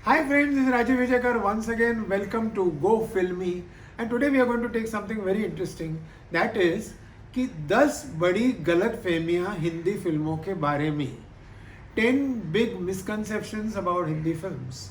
Hi friends, this is Rajiv Vijaykar. Once again, welcome to Go Filmy. And today we are going to take something very interesting. That is कि 10 बड़ी गलत फहमियाँ हिंदी फिल्मों के बारे में. 10 big misconceptions about Hindi films.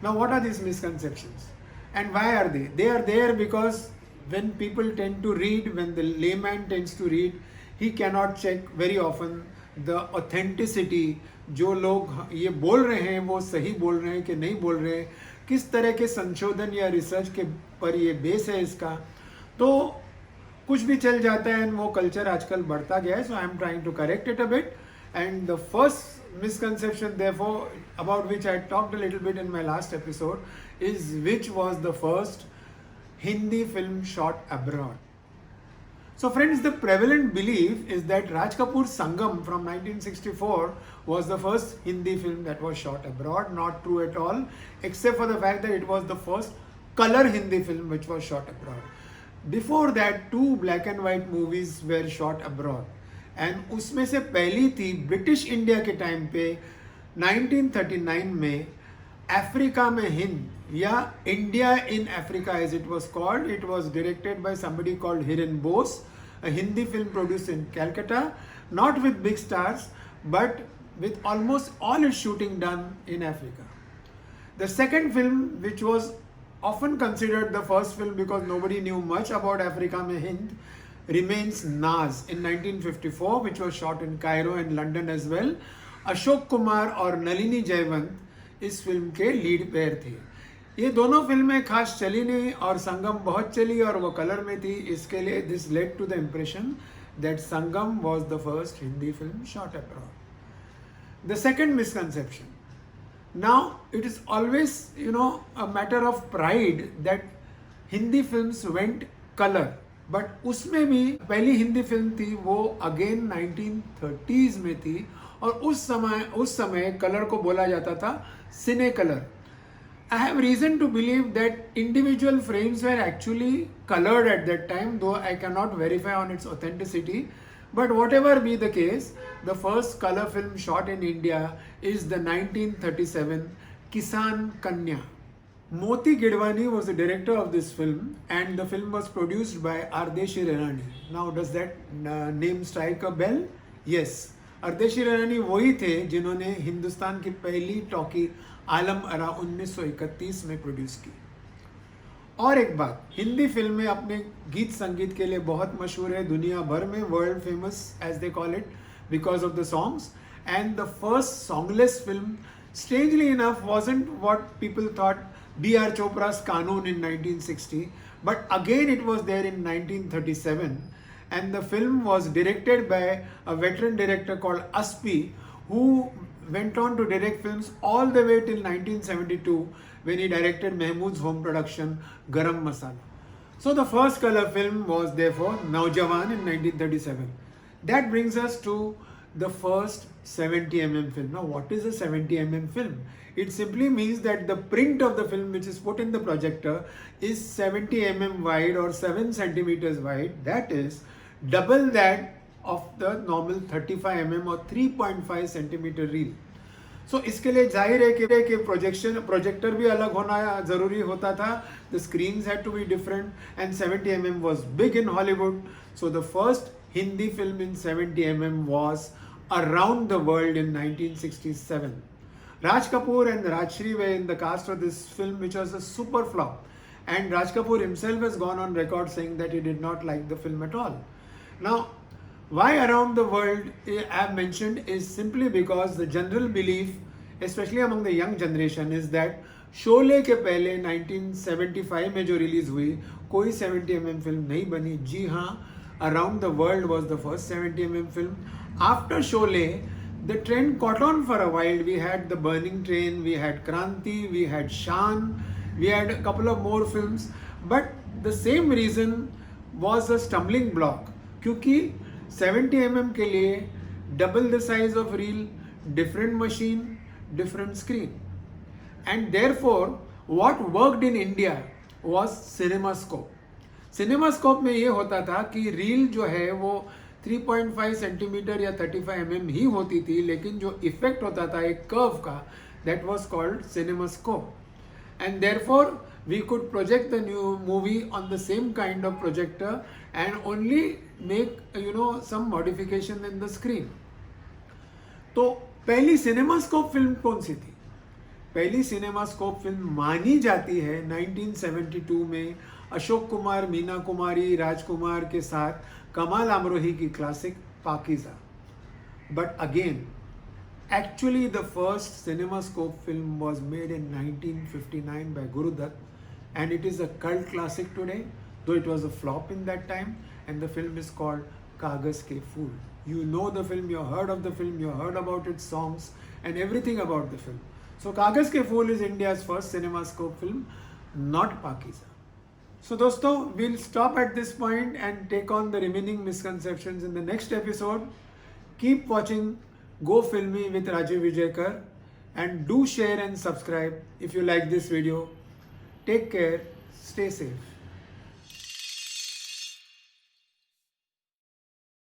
Now what are these misconceptions? And why are they? They are there because when people tend to read, when the layman tends to read, he cannot check very often the authenticity. जो लोग ये बोल रहे हैं वो सही बोल रहे हैं कि नहीं बोल रहे हैं, किस तरह के संशोधन या रिसर्च के पर ये बेस है इसका, तो कुछ भी चल जाता है. एंड वो कल्चर आजकल बढ़ता गया है. So I am trying to correct it a bit. And the first misconception therefore about which I talked a little bit in my last episode is which was the first Hindi film shot abroad. So friends, the prevalent belief is that Raj Kapoor's Sangam from 1964 was the first Hindi film that was shot abroad. Not true at all, except for the fact that it was the first color Hindi film which was shot abroad. Before that, 2 black and white movies were shot abroad. And उसमें से पहली थी British India के time पे 1939 में Africa में हिंद या India in Africa as it was called. It was directed by somebody called Hiren Bose, a Hindi film produced in Calcutta, not with big stars, but with almost all its shooting done in Africa. The second film, which was often considered the first film because nobody knew much about Africa mein Hind, remains Naaz in 1954, which was shot in Cairo and London as well. Ashok Kumar और नलिनी जयवंत इस film के lead pair थे. ये दोनों फिल्में खास चली नहीं और संगम बहुत चली और वो कलर में थी. इसके लिए this led to the impression that Sangam was the first Hindi film shot abroad. The second misconception, now it is always a matter of pride that Hindi films went colour. But उसमें भी पहली हिंदी फिल्म थी वो अगेन 1930s में थी और उस समय कलर को बोला जाता था सिने colour. I have reason to believe that individual frames were actually colored at that time, though I cannot verify on its authenticity. But whatever be the case, the first color film shot in India is the 1937 Kisan Kanya. Moti Gidwani was the director of this film and the film was produced by Ardeshi Renani. Now does that name strike a bell? Yes. अर्देशी रैनानी वही थे जिन्होंने हिंदुस्तान की पहली talkie Alam Ara 1931 में produce की. और एक बात, हिंदी फिल्में अपने गीत संगीत के लिए बहुत मशहूर है दुनिया भर में, world famous as they call it because of the songs. And the first songless film strangely enough wasn't what people thought, B.R. Chopra's Kanun in 1960, but again it was there in 1937. And the film was directed by a veteran director called Aspi, who went on to direct films all the way till 1972 when he directed Mahmood's home production Garam Masala. So the first color film was therefore Naujawan in 1937. That brings us to the first 70mm film. Now what is a 70mm film? It simply means that the print of the film which is put in the projector is 70mm wide or 7 centimeters wide. That is double that of the normal 35mm or 3.5 centimeter reel. So इसके लिए जाहिर है कि projector भी अलग होना ज़रूरी होता था. The screens had to be different and 70mm was big in Hollywood. So the first Hindi film in 70mm was Around the World in 1967. Raj Kapoor and Rajshri were in the cast of this film, which was a super flop. And Raj Kapoor himself has gone on record saying that he did not like the film at all. Now, why Around the World I have mentioned is simply because the general belief, especially among the young generation, is that Sholay के पहले 1975 में जो release हुई कोई 70mm film नहीं बनी. जी हाँ, Around the World was the first 70mm film. After Sholay, the trend caught on for a while. We had The Burning Train, we had Kranti, we had Shaan, we had a couple of more films. But the same reason was a stumbling block. क्योंकि 70mm के लिए double the size of reel, different machine, different screen. And therefore, what worked in India was CinemaScope. CinemaScope में ये होता था कि reel जो है वो 3.5 सेंटीमीटर या 35 mm ही होती थी, लेकिन जो इफेक्ट होता था एक कर्व का that was called CinemaScope, and therefore we could project the new movie on the same kind of projector and only make some modification in the screen. तो पहली सिनेमास्कोप फिल्म कौन सी थी? पहली सिनेमास्कोप फिल्म मानी जाती है 1972 में अशोक कुमार, मीना कुमारी, राजकुमार के साथ कमाल अमरोही की classic Pakeezah. But again, actually the first CinemaScope film was made in 1959 by Guru Dutt, and it is a cult classic today, though it was a flop in that time, and the film is called Kaagaz Ke Phool. You know the film, you heard of the film, you heard about its songs and everything about the film. So Kaagaz Ke Phool is India's first CinemaScope film, not Pakiza. So दोस्तों, we'll stop at this point and take on the remaining misconceptions in the next episode. Keep watching Go Filmy with Rajiv Vijayakar, and do share and subscribe if you like this video. Take care, stay safe.